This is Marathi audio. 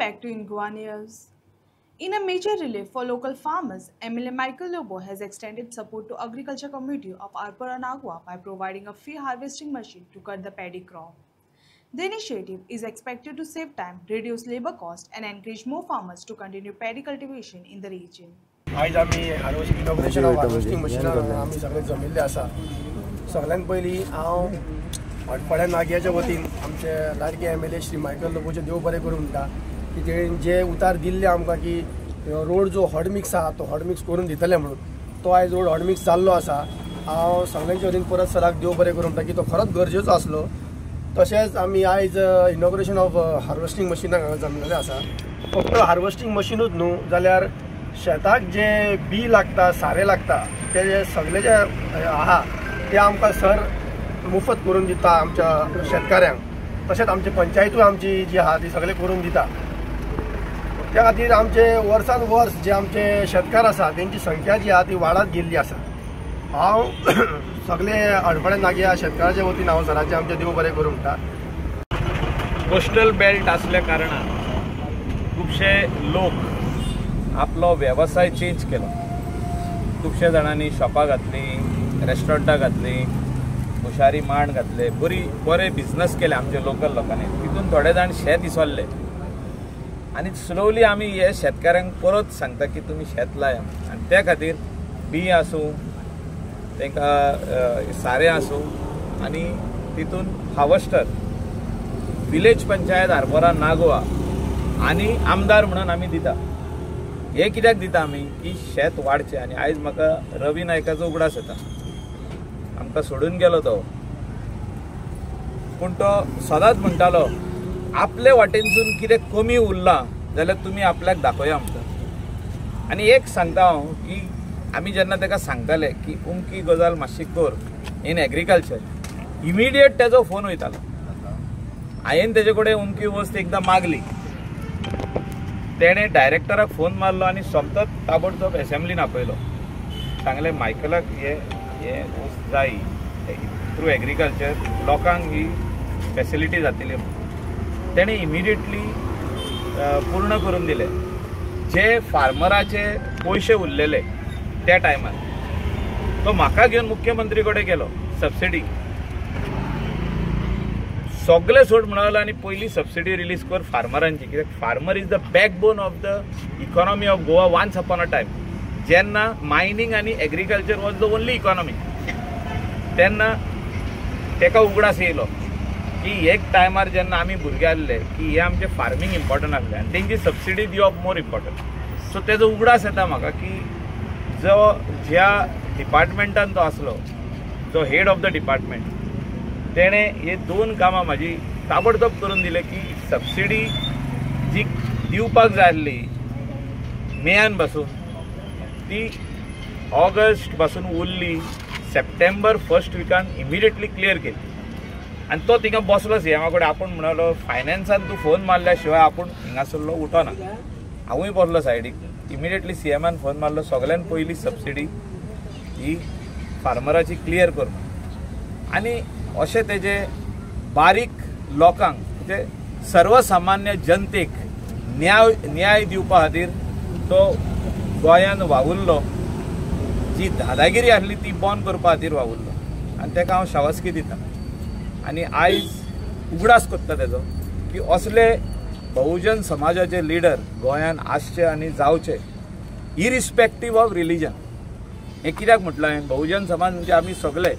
back to Ingua News. In a major relief for local farmers, MLA Michael Lobo has extended support to agriculture community of Arparanagua by providing a free harvesting machine to cut the paddy crop. The initiative is expected to save time, reduce labor cost, and encourage more farmers to continue paddy cultivation in the region. आज आम्ही इनॉग्रेशन ऑफ हार्वेस्टिंग मशीनार आम्ही सगळे जमिल्ले आसा. सगळ्यांत पयलीं हांव हटपाड्या नाग्याच्या वतीन आमचे लाडके MLA श्री मायकल लोबोचे देव बरें करूं म्हणटा की तेणेन जे उतार दिल्ले आमकां की रोड जो हॉट मिक्स आहा तो हॉट मिक्स करून दितले म्हणून तो आयज रोड हॉट मिक्स जाल्लो आसा. हांव सगळ्यांच्या वतीन परत सराक देव बरें करूं म्हणटा की तो खरोच गरजेचो आसलो. तशेंच आमी आयज इनॉग्रेशन ऑफ हार्वेस्टिंग मशीनाक हांगा जमलेले आसा. फक्त हार्वेस्टिंग मशीनूच न्हू जाल्यार शेताक जे बी लागता सारें लागता ते सगळे जे आहा ते आमकां सर मुफत करून दिता आमच्या शेतकाऱ्यांक. तशेंच आमची पंचायतूय आमची जी आहा ती सगळे करून दिता. त्या खातीर आमचे वर्सान वर्स जे आमचे शेतकार आसा तेंची संख्या जी आहा ती वाडत गेल्ली आसा. हांव सगळे अडपणे नाग्या शेतकाराच्या वतीन हांव सरांचे आमचे देव बरें करूं म्हणटा. कोस्टल बेल्ट असल्या कारणान खुबशे लोक आपलो वेवसाय चेंज केलो. खुबशे जाणांनी शॉपां घातलीं, रेस्टॉरंटां घातलीं, मुशारी मांड घातले, बरे बिझनस केले आमचे लोकल लोकांनी. तितून थोडे जाण शेत इसरले आनी स्लोली आमी हे शेतकाऱ्यांक परत सांगता की तुमी शेत लाया. आनी त्या खातीर बी आसूं तांकां सारें आसूं आनी तितून हार्वेस्टर विलेज पंचायत आरपोरा नागोवा आनी आमदार म्हणून आमी दिता. हे कित्याक दिता आमी की शेत वाडचें. आनी आयज म्हाका रवी नायकाचो उगडास येता. आमकां सोडून गेलो तो, पूण तो सदांच म्हणटालो आपले वाटेनसून कितें कमी उरलां जाल्यार तुमी आपल्याक दाखोया म्हणटा. आनी एक सांगता हांव की आमी जेन्ना ताका सांगताले की उमकी गजाल मातशी कर इन एग्रीकल्चर, इमिडिएट तेजो फोन वयतालो. हांवें तेजे कडेन उमकी वस्त एकदां मागली. तेणें डायरेक्टराक फोन मारलो आनी सोमतोच ताबडतोब एसेंब्लीन आपयलो. सांगलें मायकलाक हे वस्त जाय थ्रू एग्रीकल्चर, लोकांक ही फॅसिलिटी जातली. तेणें इमिडिएटली पूर्ण करून दिले. जे फार्मराचे पयशे उरलेले त्या टायमार तो म्हाका घेवन मुख्यमंत्री कडेन गेलो. सबसिडी सगळे सोड म्हणून आनी पयली सबसिडी रिलीज कर फार्मरांची. कित्याक farmer is the backbone of the economy of Goa once upon a time. जेन्ना मायनिंग आनी agriculture was the only economy तेन्ना ताका उगडास येयलो की एक टायमार जेन्ना आमी भुरगे आसले की हे आमचे फार्मींग इम्पॉर्टंट आसलें आनी तेंची सबसिडी दिवप मोर इम्पॉर्टंट. सो तेजो उगडास येता म्हाका की जो ज्या डिपार्टमेंटान तो आसलो, जो हेड ऑफ द डिपार्टमेंट, तेणें हे दोन कामां म्हाजी ताबडतोब करून दिले की सबसिडी जी दिवपाक जाय आसली मेयान पासून ती ऑगस्ट पासून उरली सप्टेंबर फर्स्ट विकान इमिडिएटली क्लियर केली. आनी तो थिंगा बसलो सीएमा कडेन. आपूण म्हणलो फायनान्सान तूं फोन मारल्या शिवाय आपूण हिंगासरलो उठोना. हांवूय बसलो सायडीक. इमिडिएटली सीएमान फोन मारलो सगळ्यान पयली सबसिडी ही फार्मराची क्लियर कर. आनी अशें तेजे बारीक लोकांक म्हणजे सर्वसामान्य जनतेक न्याय दिवपा खातीर तो गोंयान वावुरलो. जी दादागिरी आसली ती बंद करपा खातीर वावुरलो. आनी ताका हांव शाबासकी दिता. आनी आयज उगडास कोत्ता तेजो की असले बहुजन समाजाचे लिडर गोंयान आसचे आनी जावचे इरिस्पेक्टीव ऑफ रिलीजन. हें कित्याक म्हटलें हांवें बहुजन समाज म्हणजे आमी सगळे